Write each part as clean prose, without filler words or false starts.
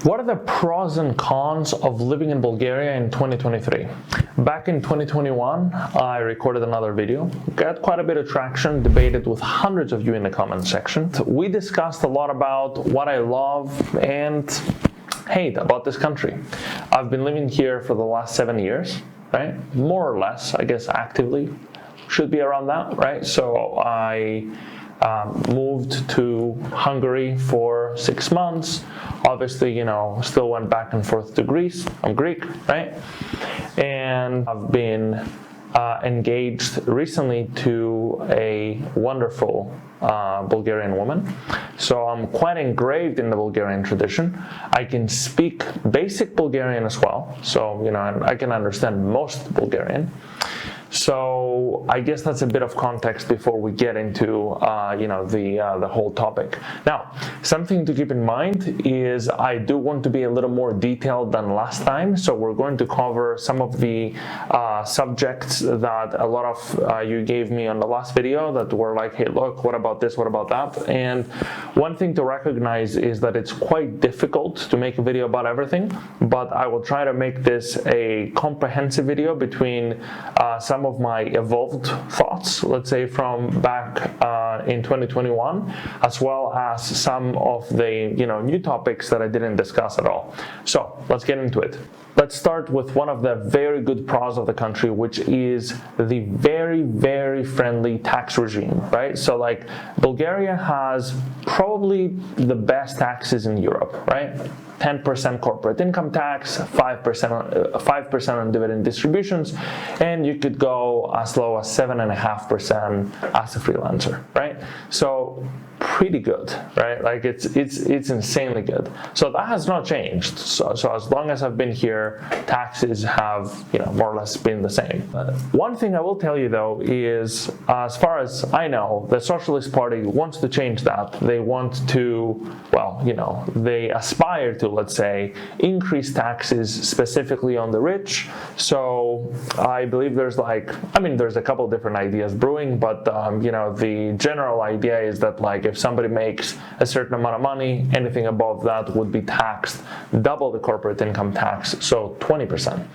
What are the pros and cons of living in Bulgaria in 2023? Back in 2021, I recorded another video, got quite a bit of traction, debated with hundreds of you in the comment section. We discussed a lot about what I love and hate about this country. I've been living here for the last 7 years, right? More or less, I guess actively, should be around that, right? So I moved to Hungary for 6 months. Obviously, still went back and forth to Greece. I'm Greek, right? And I've been engaged recently to a wonderful Bulgarian woman. So I'm quite engraved in the Bulgarian tradition. I can speak basic Bulgarian as well. So, I can understand most Bulgarian. So I guess that's a bit of context before we get into the whole topic. Now, something to keep in mind is I do want to be a little more detailed than last time. So we're going to cover some of the subjects that a lot of you gave me on the last video that were like, hey, look, what about this? What about that? And one thing to recognize is that it's quite difficult to make a video about everything, but I will try to make this a comprehensive video between some of my evolved thoughts, let's say from back in 2021, as well as some of the new topics that I didn't discuss at all. So let's get into it. Let's start with one of the very good pros of the country, which is the very, very friendly tax regime, right? So like Bulgaria has probably the best taxes in Europe, right? 10% corporate income tax, 5% on dividend distributions, and you could go as low as 7.5% as a freelancer, right? So pretty good, right? Like it's insanely good. So that has not changed. So as long as I've been here, taxes have more or less been the same. One thing I will tell you though is, as far as I know, the Socialist Party wants to change that. They want to, they aspire to, let's say, increase taxes specifically on the rich. So I believe there's a couple of different ideas brewing, but the general idea is that if somebody makes a certain amount of money, anything above that would be taxed double the corporate income tax, so 20%.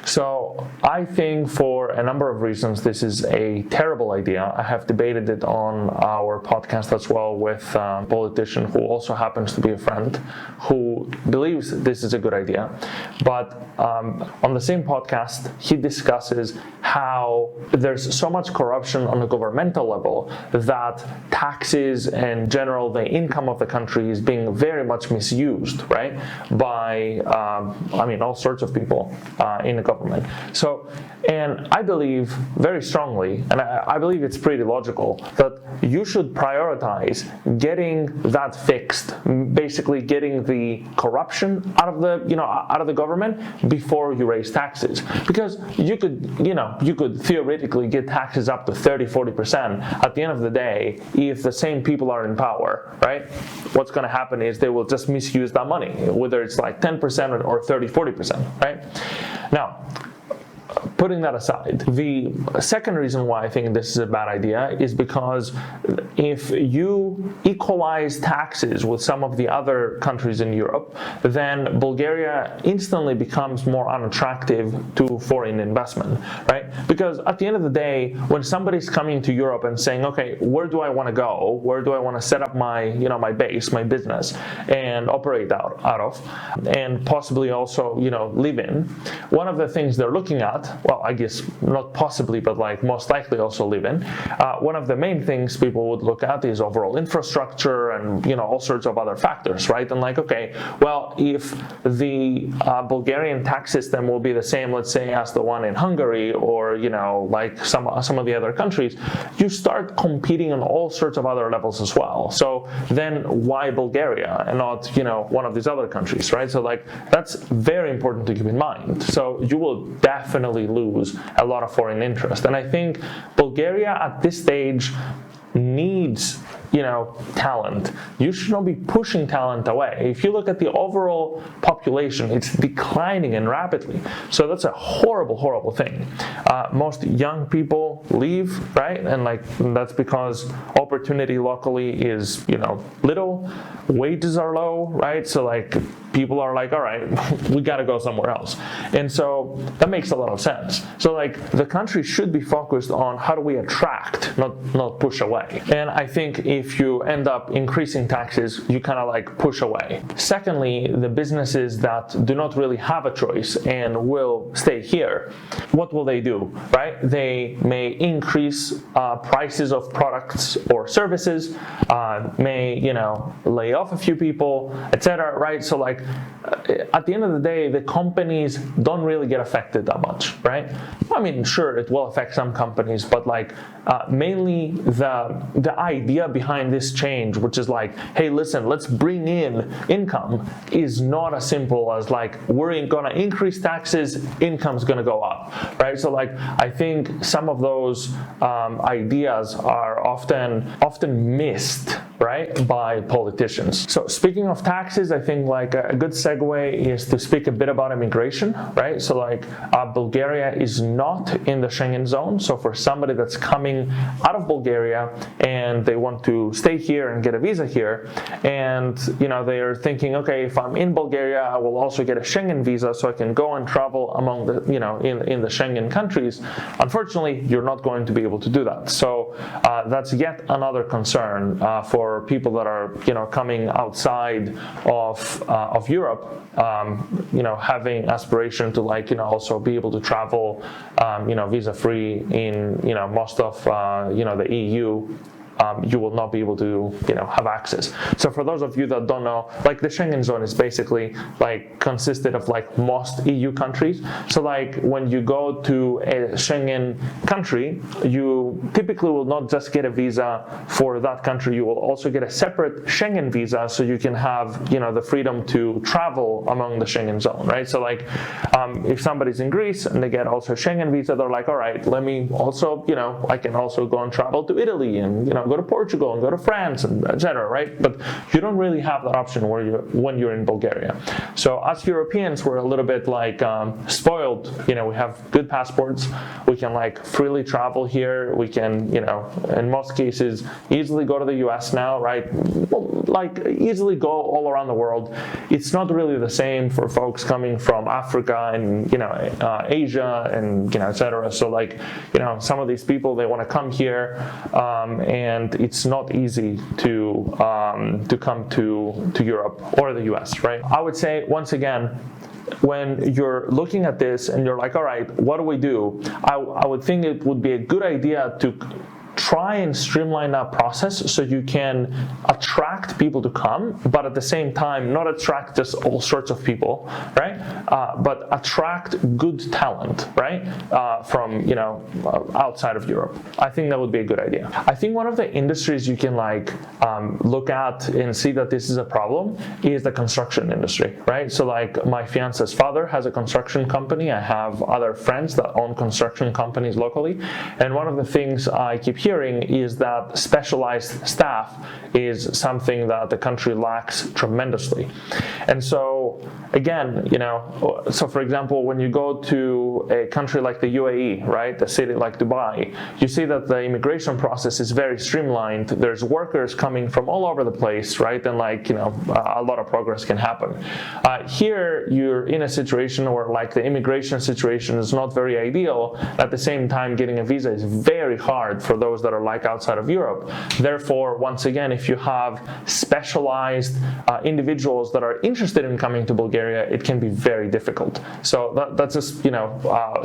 So I think for a number of reasons this is a terrible idea. I have debated it on our podcast as well with a politician who also happens to be a friend who believes this is a good idea. But on the same podcast, he discusses how there's so much corruption on a governmental level that taxes and general the income of the country is being very much misused, right, by all sorts of people in the government. So, and I believe very strongly, and I believe it's pretty logical, that you should prioritize getting that fixed, basically getting the corruption out of the government before you raise taxes. Because you could theoretically get taxes up to 30-40%. At the end of the day, if the same people are in power, right, what's going to happen is they will just misuse that money, whether it's like 10% or 30-40%, right? Now, putting that aside, the second reason why I think this is a bad idea is because if you equalize taxes with some of the other countries in Europe, then Bulgaria instantly becomes more unattractive to foreign investment, right? Because at the end of the day, when somebody's coming to Europe and saying, okay, where do I want to go? Where do I want to set up my, my base, my business, and operate out of, and possibly also, live in? One of the things they're looking at, well, I guess not possibly, but most likely also live in. One of the main things people would look at is overall infrastructure and, all sorts of other factors, right? And okay, well, if the Bulgarian tax system will be the same, let's say, as the one in Hungary or, some of the other countries, you start competing on all sorts of other levels as well. So then why Bulgaria and not, one of these other countries, right? So that's very important to keep in mind. So you will definitely lose a lot of foreign interest. And I think Bulgaria at this stage needs talent. You should not be pushing talent away. If you look at the overall population, it's declining and rapidly. So that's a horrible, horrible thing. Most young people leave, right? And that's because opportunity locally is, little, wages are low, right? So people are all right, we got to go somewhere else. And so that makes a lot of sense. So the country should be focused on how do we attract, not push away. And I think if you end up increasing taxes, you kind of push away. Secondly, the businesses that do not really have a choice and will stay here, what will they do, right? They may increase prices of products or services, may, lay off a few people, etc., right? So at the end of the day, the companies don't really get affected that much, right? I mean, sure, it will affect some companies, but mainly the idea behind this change, which is hey, listen, let's bring in income, is not as simple as we're gonna increase taxes, income's gonna go up, right? So I think some of those ideas are often missed, right, by politicians. So speaking of taxes, I think a good segue is to speak a bit about immigration, right? So Bulgaria is not in the Schengen zone. So for somebody that's coming out of Bulgaria and they want to stay here and get a visa here, and they are thinking, okay, if I'm in Bulgaria, I will also get a Schengen visa so I can go and travel among the in the Schengen countries. Unfortunately, you're not going to be able to do that. So that's yet another concern for people that are coming outside of Europe, having aspiration to also be able to travel visa free in most of the EU. You will not be able to have access. So for those of you that don't know, the Schengen zone is basically consisted of most EU countries. So when you go to a Schengen country, you typically will not just get a visa for that country, you will also get a separate Schengen visa so you can have the freedom to travel among the Schengen zone, right? So if somebody's in Greece and they get also a Schengen visa, they're all right, let me also, I can also go and travel to Italy and go to Portugal and go to France and etc., right? But you don't really have that option when you're in Bulgaria. So us Europeans, we're a little bit spoiled. We have good passports. We can freely travel here. We can, in most cases, easily go to the US now, right? Easily go all around the world. It's not really the same for folks coming from Africa and Asia and etc. So some of these people, they want to come here and it's not easy to come to Europe or the US, right? I would say once again, when you're looking at this and you're all right, what do we do? I would think it would be a good idea to try and streamline that process so you can attract people to come, but at the same time not attract just all sorts of people, right? But attract good talent, right? From outside of Europe. I think that would be a good idea. I think one of the industries you can look at and see that this is a problem is the construction industry, right? So my fiance's father has a construction company. I have other friends that own construction companies locally, and one of the things I keep hearing is that specialized staff is something that the country lacks tremendously. And so again, so for example, when you go to a country like the UAE, right, a city like Dubai, you see that the immigration process is very streamlined. There's workers coming from all over the place, right, and a lot of progress can happen. Here you're in a situation where the immigration situation is not very ideal. At the same time, getting a visa is very hard for those that are outside of Europe. Therefore, once again, if you have specialized individuals that are interested in coming to Bulgaria, it can be very difficult. So that's just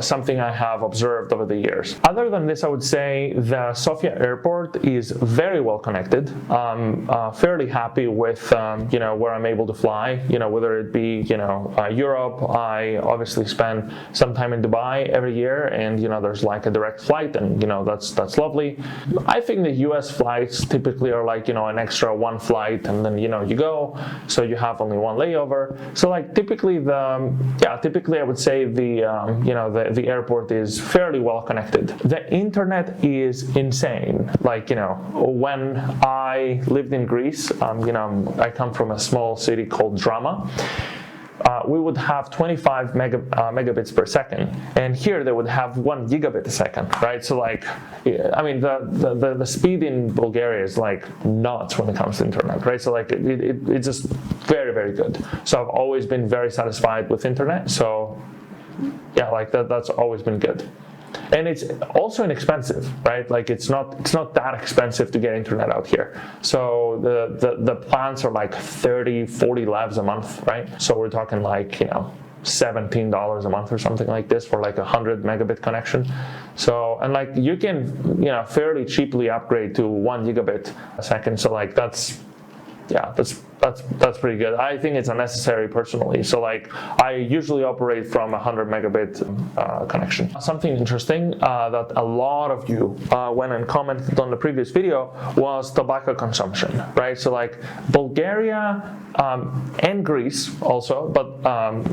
something I have observed over the years. Other than this, I would say the Sofia airport is very well connected. I'm fairly happy with where I'm able to fly, whether it be Europe. I obviously spend some time in Dubai every year, and there's a direct flight, and that's lovely. I think the US flights typically are like, an extra one flight and then, you go, so you have only one layover. So like typically I would say the airport is fairly well connected. The internet is insane. Like, when I lived in Greece, I come from a small city called Drama. We would have 25 megabits per second, and here they would have 1 gigabit a second, right? So like, I mean, the speed in Bulgaria is like nuts when it comes to internet, right? So like, it's just very, very good. So I've always been very satisfied with internet. So yeah, like that's always been good. And it's also inexpensive, right? Like it's not that expensive to get internet out here. So the plans are like 30, 40 levs a month, right? So we're talking like, $17 a month or something like this for like 100 megabit connection. So, and like you can, fairly cheaply upgrade to 1 gigabit a second. So like that's pretty good. I think it's unnecessary personally. So like I usually operate from 100 megabit connection. Something interesting that a lot of you went and commented on the previous video was tobacco consumption, right? So like Bulgaria and Greece also, but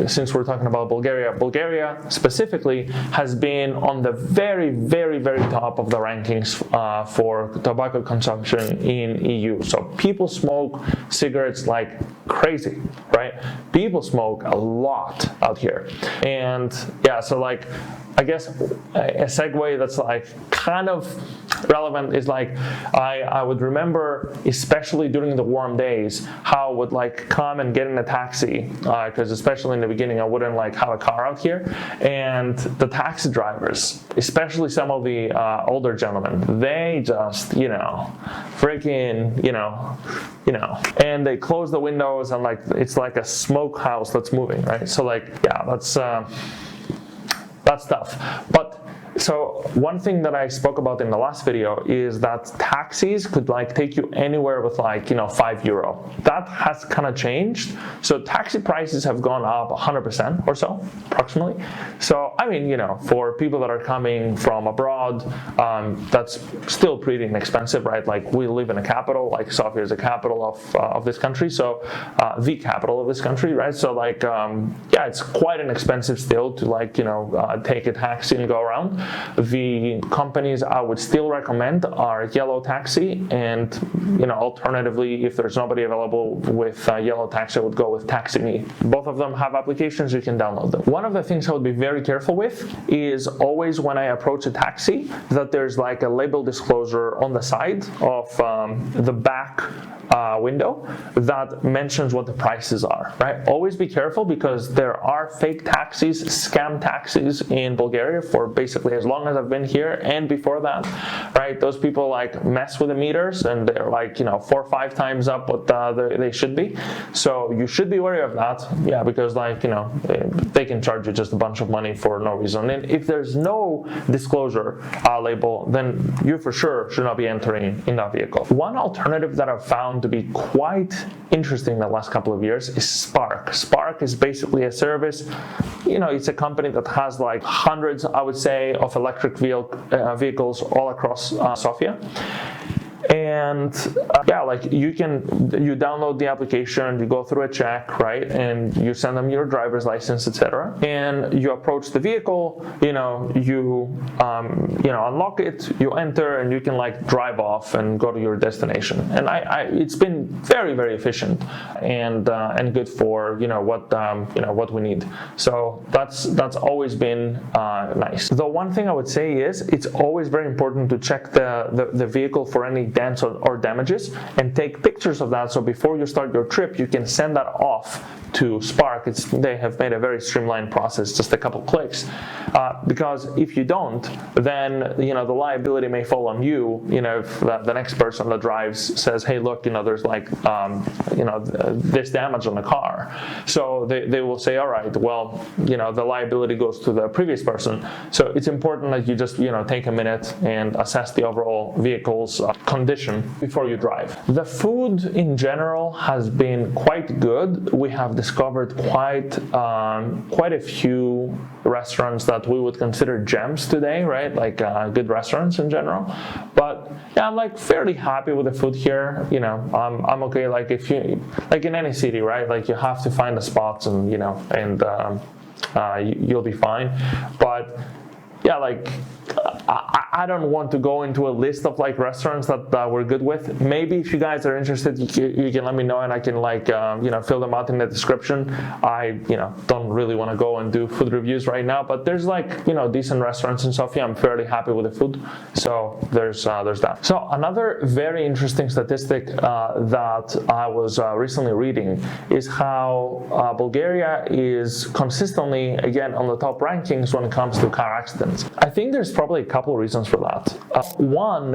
since we're talking about Bulgaria specifically has been on the very, very, very top of the rankings for tobacco consumption in EU. So people smoke cigarettes like crazy, right? People smoke a lot out here. And yeah, so like, I guess a segue that's like kind of relevant is like I would remember, especially during the warm days, how I would like come and get in a taxi because especially in the beginning I wouldn't like have a car out here, and the taxi drivers, especially some of the older gentlemen, they just freaking and they close the windows and like it's like a smoke house that's moving, right? So like yeah, that's tough. But so one thing that I spoke about in the last video is that taxis could like take you anywhere with like, €5. That has kind of changed. So taxi prices have gone up 100% or so, approximately. So, I mean, for people that are coming from abroad, that's still pretty inexpensive, right? Like we live in a capital, like Sofia is the capital of this country. So the capital of this country, right? So like, yeah, it's quite inexpensive still to like, take a taxi and go around. The companies I would still recommend are Yellow Taxi, and alternatively, if there's nobody available with Yellow Taxi, I would go with Taxi.me. Both of them have applications, you can download them. One of the things I would be very careful with is always when I approach a taxi that there's like a label disclosure on the side of the back window that mentions what the prices are, right? Always be careful because there are fake taxis, scam taxis in Bulgaria for basically as long as I've been here and before that, right? Those people like mess with the meters and they're like, 4 or 5 times up what they should be. So you should be wary of that, yeah, because like, they can charge you just a bunch of money for no reason. And if there's no disclosure label, then you for sure should not be entering in that vehicle. One alternative that I've found to be quite interesting the last couple of years is Spark. Spark is basically a service, it's a company that has like hundreds, I would say, of electric vehicles all across Sofia. And yeah, like you download the application, you go through a check, right, and you send them your driver's license, etc. And you approach the vehicle, you unlock it, you enter, and you can like drive off and go to your destination. And it's been very, very efficient and good for what we need. So that's always been nice. The one thing I would say is it's always very important to check the vehicle for any dents or damages and take pictures of that, so before you start your trip you can send that off to Spark. They have made a very streamlined process, just a couple clicks, because if you don't, then the liability may fall on you. If the next person that drives says, hey, look, there's like this damage on the car, so they will say, all right, well, the liability goes to the previous person. So it's important that you just take a minute and assess the overall vehicle's condition before you drive. The food in general has been quite good. We have the discovered quite a few restaurants that we would consider gems today, right? Like good restaurants in general. But yeah, I'm like fairly happy with the food here. You know, I'm okay. Like if you, like in any city, right? Like you have to find the spots, and you know, and you'll be fine. But yeah, like I don't want to go into a list of like restaurants that we're good with. Maybe if you guys are interested, you can let me know, and I can like you know, fill them out in the description. I don't really want to go and do food reviews right now, but there's like, you know, decent restaurants in Sofia. I'm fairly happy with the food, so there's that. So another very interesting statistic that I was recently reading is how Bulgaria is consistently, again, on the top rankings when it comes to car accidents. I think there's probably a couple of reasons for that. One,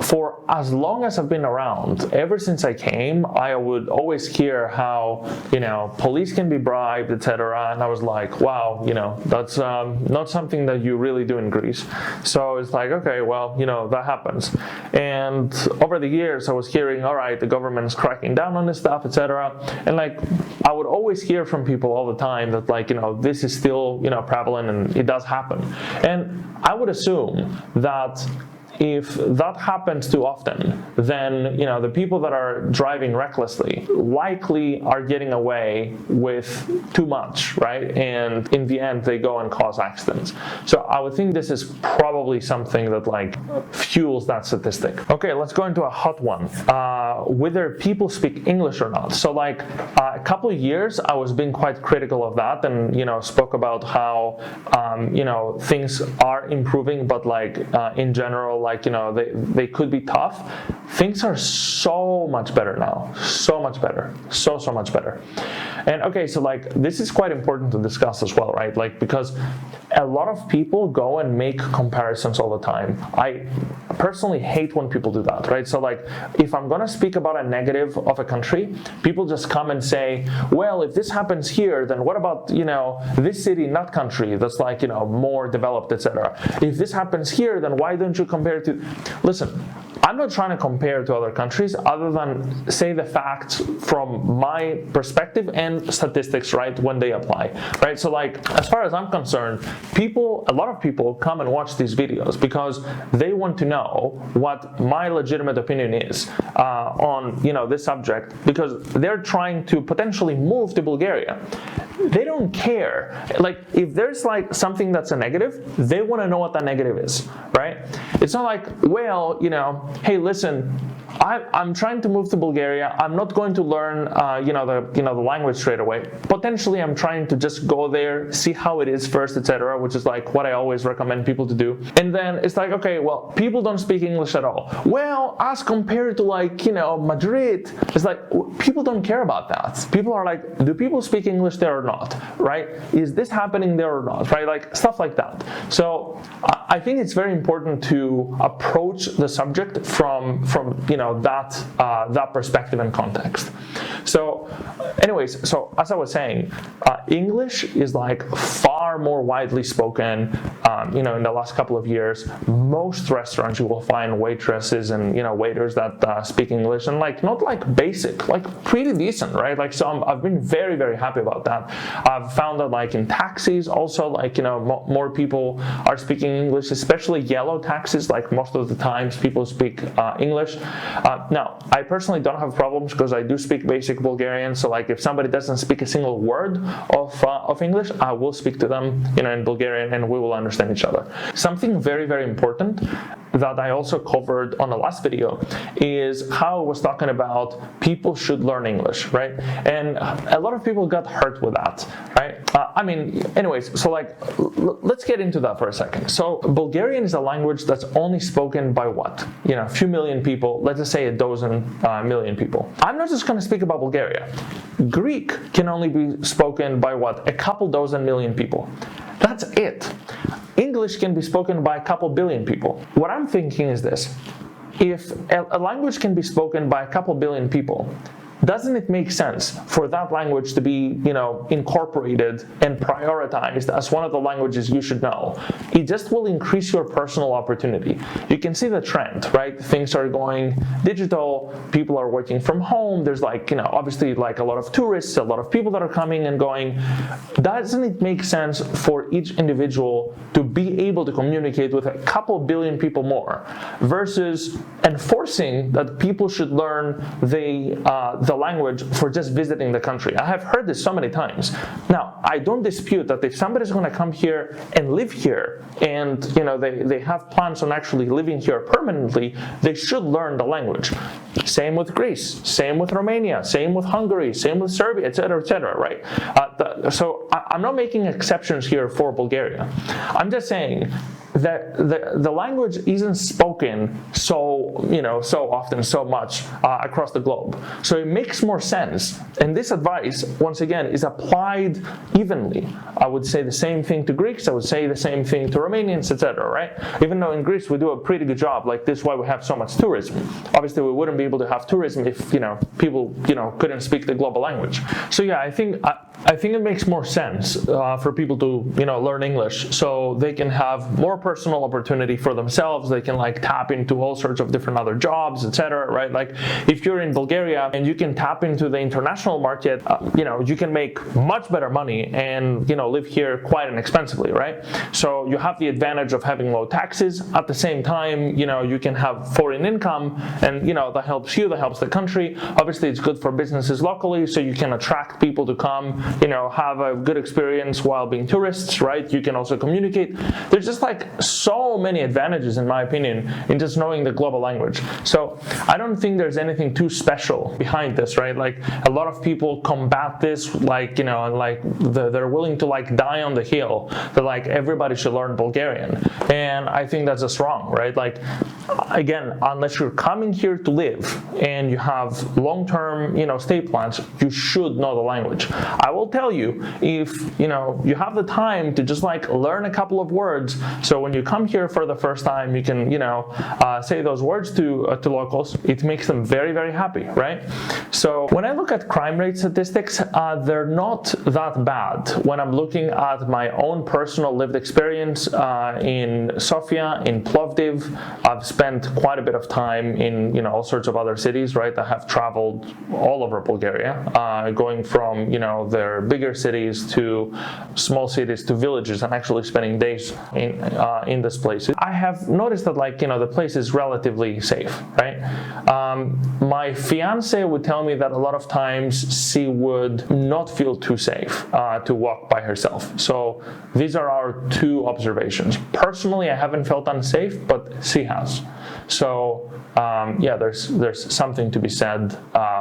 for as long as I've been around, ever since I came, I would always hear how, you know, police can be bribed, etc. And I was like, wow, you know, that's not something that you really do in Greece. So it's like, okay, well, you know, that happens. And over the years, I was hearing, all right, the government's cracking down on this stuff, etc. And like, I would always hear from people all the time that, like, you know, this is still, you know, prevalent, and it does happen. And I would assume that if that happens too often, then, you know, the people that are driving recklessly likely are getting away with too much, right? And in the end, they go and cause accidents. So I would think this is probably something that like fuels that statistic. Okay, let's go into a hot one. Whether people speak English or not. So like a couple of years, I was being quite critical of that, and, you know, spoke about how, you know, things are improving, but like in general, like, you know, they could be tough. Things are so much better now, so much better, so much better. And okay, so like this is quite important to discuss as well, right? Like, because a lot of people go and make comparisons all the time. I personally hate when people do that, right? So like, if I'm gonna speak about a negative of a country, people just come and say, well, if this happens here, then what about, you know, this city, not country, that's like, you know, more developed, etc. If this happens here, then why don't you compare it to... Listen, I'm not trying to compare to other countries other than say the facts from my perspective and statistics, right, when they apply, right? So like, as far as I'm concerned, a lot of people come and watch these videos because they want to know what my legitimate opinion is on, you know, this subject, because they're trying to potentially move to Bulgaria. They don't care. Like, if there's like something that's a negative, they want to know what that negative is, right? It's not like, well, you know, hey, listen, I'm trying to move to Bulgaria. I'm not going to learn, the language straight away. Potentially, I'm trying to just go there, see how it is first, etc., which is like what I always recommend people to do. And then it's like, okay, well, people don't speak English at all. Well, as compared to like, you know, Madrid, it's like people don't care about that. People are like, do people speak English there or not, right? Is this happening there or not, right? Like stuff like that. So I think it's very important to approach the subject from you know, that perspective and context. So anyways, so as I was saying, English is like far more widely spoken, you know, in the last couple of years. Most restaurants you will find waitresses and, you know, waiters that speak English, and like not like basic, like pretty decent, right? Like, so I've been very, very happy about that. I've found that like in taxis also, like, you know, more people are speaking English, especially yellow taxis. Like most of the times people speak English. Now, I personally don't have problems because I do speak basic Bulgarian. So like if somebody doesn't speak a single word of English, I will speak to them, you know, in Bulgarian, and we will understand each other. Something very, very important that I also covered on the last video is how I was talking about people should learn English, right? And a lot of people got hurt with that, right? I mean, anyways, so like, let's get into that for a second. So Bulgarian is a language that's only spoken by what? You know, a few million people, let's just say a dozen million people. I'm not just going to speak about Bulgaria. Greek can only be spoken by what? A couple dozen million people. That's it. English can be spoken by a couple billion people. What I'm thinking is this: if a language can be spoken by a couple billion people, doesn't it make sense for that language to be, incorporated and prioritized as one of the languages you should know? It just will increase your personal opportunity. You can see the trend, right? Things are going digital, people are working from home, there's obviously a lot of tourists, a lot of people that are coming and going. Doesn't it make sense for each individual to be able to communicate with a couple billion people more versus enforcing that people should learn the language for just visiting the country? I have heard this so many times. Now, I don't dispute that if somebody's going to come here and live here and they have plans on actually living here permanently, they should learn the language. Same with Greece, same with Romania, same with Hungary, same with Serbia, etc., right? So I'm not making exceptions here for Bulgaria. I'm just saying that the language isn't spoken so often, so much across the globe. So it makes more sense. And this advice, once again, is applied evenly. I would say the same thing to Greeks. I would say the same thing to Romanians, etc., right? Even though in Greece we do a pretty good job, this is why we have so much tourism. Obviously, we wouldn't be able to have tourism if people couldn't speak the global language. So yeah, I think it makes more sense for people to learn English so they can have more personal opportunity for themselves. They can tap into all sorts of different other jobs, etc., right? If you're in Bulgaria and you can tap into the international market, you can make much better money and live here quite inexpensively, right? So you have the advantage of having low taxes. At the same time, you can have foreign income, and that helps you, that helps the country. Obviously, it's good for businesses locally, so you can attract people to come, have a good experience while being tourists, right? You can also communicate. There's just so many advantages, in my opinion, in just knowing the global language. So I don't think there's anything too special behind this, right? A lot of people combat this, they're willing to die on the hill that everybody should learn Bulgarian. And I think that's just wrong, right? Again, unless you're coming here to live and you have long-term, stay plans, you should know the language. I will tell you, if you have the time to just learn a couple of words, so when you come here for the first time, you can say those words to locals. It makes them very, very happy, right? So when I look at crime rate statistics, they're not that bad. When I'm looking at my own personal lived experience in Sofia, in Plovdiv, I've spent quite a bit of time in all sorts of other cities, right? I have traveled all over Bulgaria, going from their bigger cities to small cities to villages, and actually spending days in this place. I have noticed that the place is relatively safe, right? My fiance would tell me that a lot of times she would not feel too safe to walk by herself. So these are our two observations. Personally, I haven't felt unsafe, but she has. So yeah, there's something to be said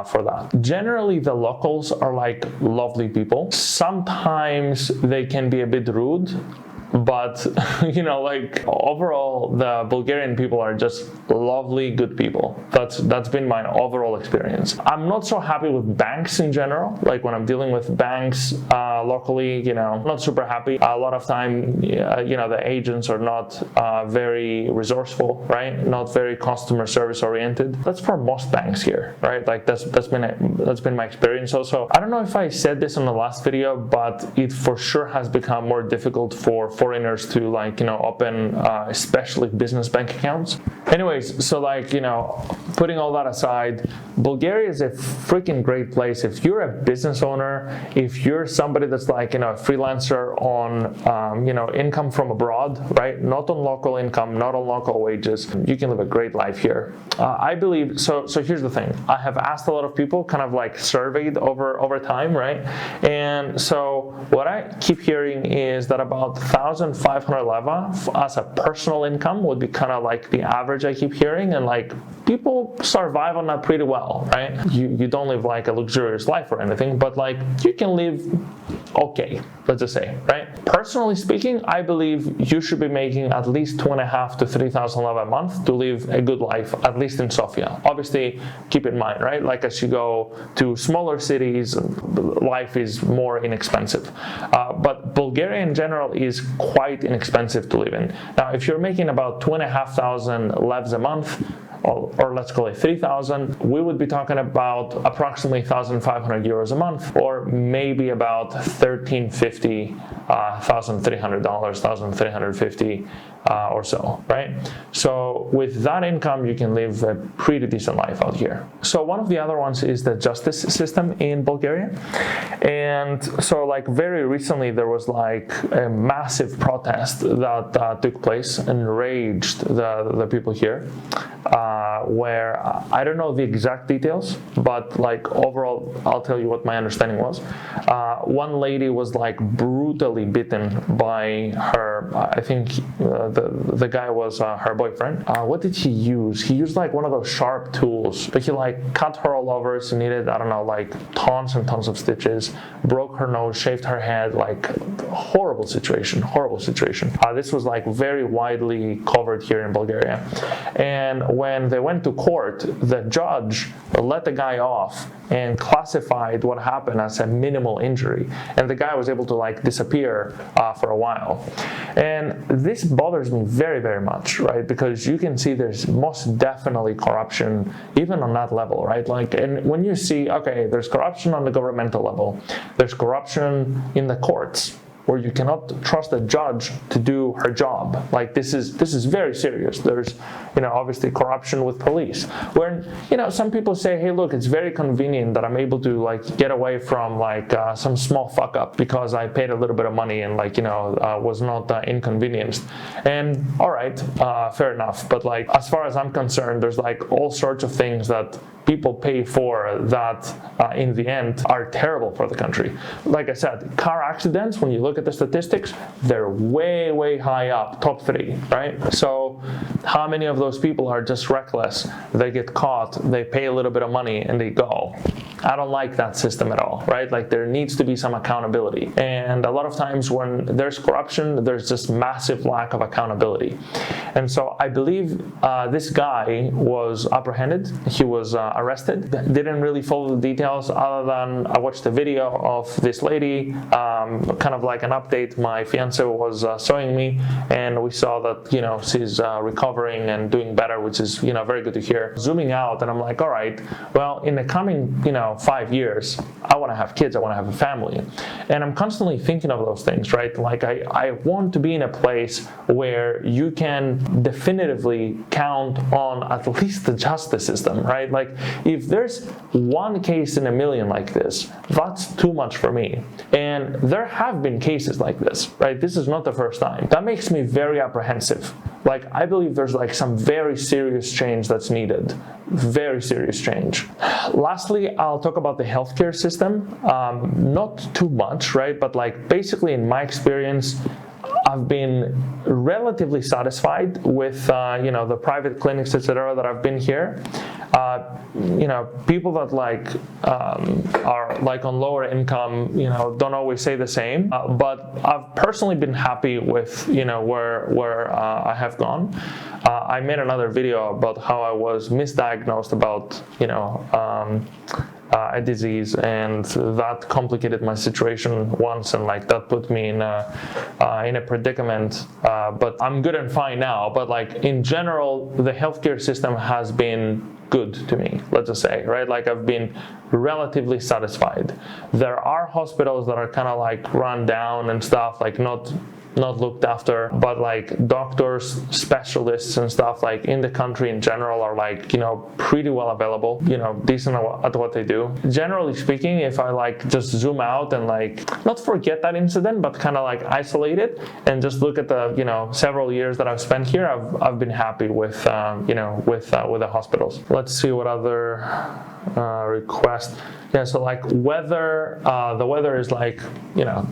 for that. Generally, the locals are lovely people. Sometimes they can be a bit rude, but overall the Bulgarian people are just lovely, good people. That's been my overall experience. I'm not so happy with banks in general. When I'm dealing with banks locally, not super happy. A lot of time, the agents are not very resourceful, right? Not very customer service oriented. That's for most banks here, right? That's been my experience also. I don't know if I said this in the last video, but it for sure has become more difficult for foreigners to open especially business bank accounts. Anyways, so putting all that aside, Bulgaria is a freaking great place. If you're a business owner, if you're somebody that's a freelancer on income from abroad, right? Not on local income, not on local wages, you can live a great life here. I believe so here's the thing. I have asked a lot of people, kind of surveyed over time, right? And so what I keep hearing is that about 1,500 leva as a personal income would be kind of the average I keep hearing, and people survive on that pretty well, right? You don't live a luxurious life or anything, but you can live okay, let's just say, right? Personally speaking, I believe you should be making at least 2,500 to 3,000 leva a month to live a good life, at least in Sofia. Obviously, keep in mind, right? As you go to smaller cities, life is more inexpensive. But Bulgaria in general is quite inexpensive to live in. Now, if you're making about 2,500 levs a month, or let's call it 3,000, we would be talking about approximately 1,500 euros a month, or maybe about $1,350, $1,300, $1,350 or so, right? So with that income, you can live a pretty decent life out here. So one of the other ones is the justice system in Bulgaria. And so like very recently, there was like a massive protest that took place, enraged the people here, where I don't know the exact details, but like overall, I'll tell you what my understanding was. One lady was like brutally bitten by her, I think the guy was her boyfriend. What did he use? He used like one of those sharp tools, but he like cut her all over. She needed, I don't know, like tons and tons of stitches, broke her nose, shaved her head, like horrible situation, horrible situation. This was like very widely covered here in Bulgaria. And when they went to court, the judge let the guy off and classified what happened as a minimal injury. And the guy was able to like disappear for a while. And this bothers me very, very much, right? Because you can see there's most definitely corruption even on that level, right? Like, and when you see, okay, there's corruption on the governmental level, there's corruption in the courts, where you cannot trust a judge to do her job. Like this is very serious. There's, obviously corruption with police. Where, some people say, hey, look, it's very convenient that I'm able to like get away from like some small fuck up because I paid a little bit of money and like, was not inconvenienced. And all right, fair enough. But like, as far as I'm concerned, there's like all sorts of things that people pay for that in the end are terrible for the country. Like I said, car accidents, when you look at the statistics, they're way, way high up, top 3, right? So how many of those people are just reckless? They get caught, they pay a little bit of money and they go. I don't like that system at all, right? Like there needs to be some accountability. And a lot of times when there's corruption, there's just massive lack of accountability. And so I believe this guy was apprehended. He was arrested. Didn't really follow the details other than I watched a video of this lady, kind of like an update my fiance was showing me, and we saw that, she's recovering and doing better, which is, very good to hear. Zooming out, and I'm like, all right, well, in the coming, 5 years, I want to have kids, I want to have a family. And I'm constantly thinking of those things, right? Like I want to be in a place where you can definitively count on at least the justice system, right? Like if there's one case in a million like this, that's too much for me. And there have been cases like this, right? This is not the first time. That makes me very apprehensive. Like I believe there's like some very serious change that's needed. Very serious change. Lastly, I'll talk about the healthcare system. Not too much, right? But like basically in my experience, I've been relatively satisfied with the private clinics, etc., that I've been here. People that like are like on lower income, don't always say the same. But I've personally been happy with where I have gone. I made another video about how I was misdiagnosed about a disease, and that complicated my situation once, and like that put me in a predicament. But I'm good and fine now. But like in general, the healthcare system has been good to me, let's just say, right? Like I've been relatively satisfied. There are hospitals that are kind of like run down and stuff, like not looked after, but like doctors, specialists and stuff like in the country in general are like, pretty well available, decent at what they do. Generally speaking, if I like just zoom out and like not forget that incident, but kind of like isolate it and just look at the, several years that I've spent here, I've been happy with, with the hospitals. Let's see what other request. Yeah, so like weather, the weather is like,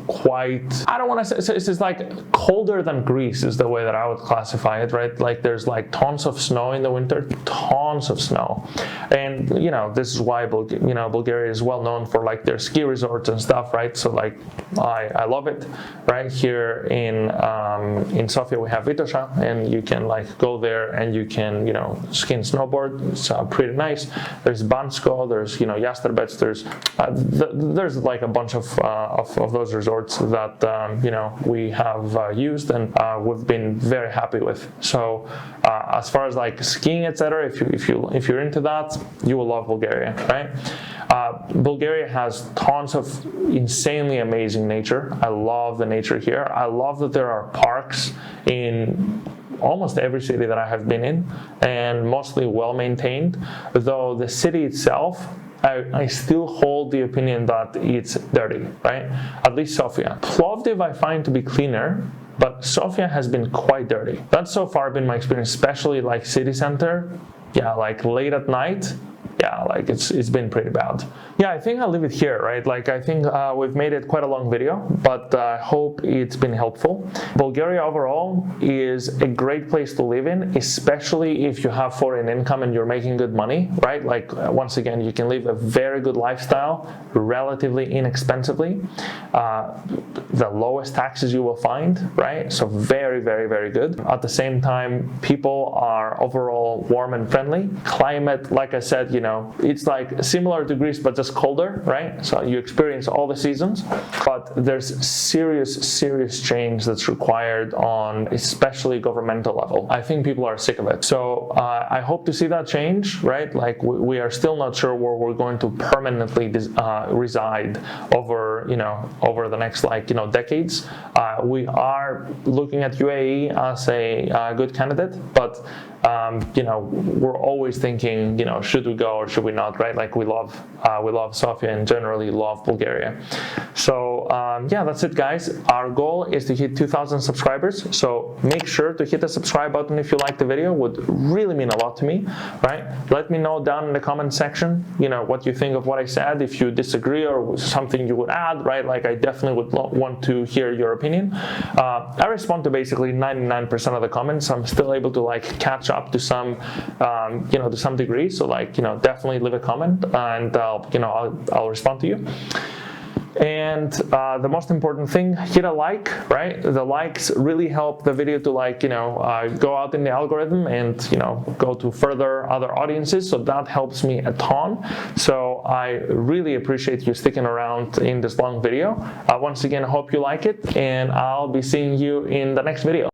quite, I don't want to say, so it's just like colder than Greece is the way that I would classify it, right? Like there's like tons of snow in the winter, tons of snow. And, this is why, Bulgaria is well known for like their ski resorts and stuff, right? So like, I love it, right? Here in Sofia, we have Vitosha, and you can like go there and you can, ski and snowboard. It's pretty nice. There's Bansko, there's, Jastrbec, there's like a bunch of those resorts that we have have used and we've been very happy with. So as far as like skiing, etc., if you're into that, you will love Bulgaria, right? Bulgaria has tons of insanely amazing nature. I love the nature here. I love that there are parks in almost every city that I have been in, and mostly well maintained, though the city itself, I still hold the opinion that it's dirty, right? At least Sofia. Plovdiv I find to be cleaner, but Sofia has been quite dirty. That's so far been my experience, especially like city center. Yeah, like late at night, yeah, like it's been pretty bad. Yeah, I think I'll leave it here, right? Like I think we've made it quite a long video, but I hope it's been helpful. Bulgaria overall is a great place to live in, especially if you have foreign income and you're making good money, right? Like once again, you can live a very good lifestyle relatively inexpensively. The lowest taxes you will find, right? So very, very, very good. At the same time, people are overall warm and friendly. Climate, like I said, you know, it's like similar to Greece, but just colder, right? So you experience all the seasons, but there's serious change that's required on especially governmental level. I think people are sick of it. So I hope to see that change, right? Like we are still not sure where we're going to permanently reside over the next decades. We are looking at UAE as a good candidate, but we're always thinking, should we go or should we not, right? Like we love Sofia and generally love Bulgaria. So yeah, that's it, guys. Our goal is to hit 2,000 subscribers. So make sure to hit the subscribe button if you like the video. Would really mean a lot to me, right? Let me know down in the comment section, what you think of what I said. If you disagree or something you would add, right? Like I definitely would want to hear your opinion. I respond to basically 99% of the comments. I'm still able to catch up to some, to some degree. So definitely leave a comment and I'll respond to you. And the most important thing, hit a like, right? The likes really help the video to go out in the algorithm and go to further other audiences. So that helps me a ton. So I really appreciate you sticking around in this long video. Once again, I hope you like it, and I'll be seeing you in the next video.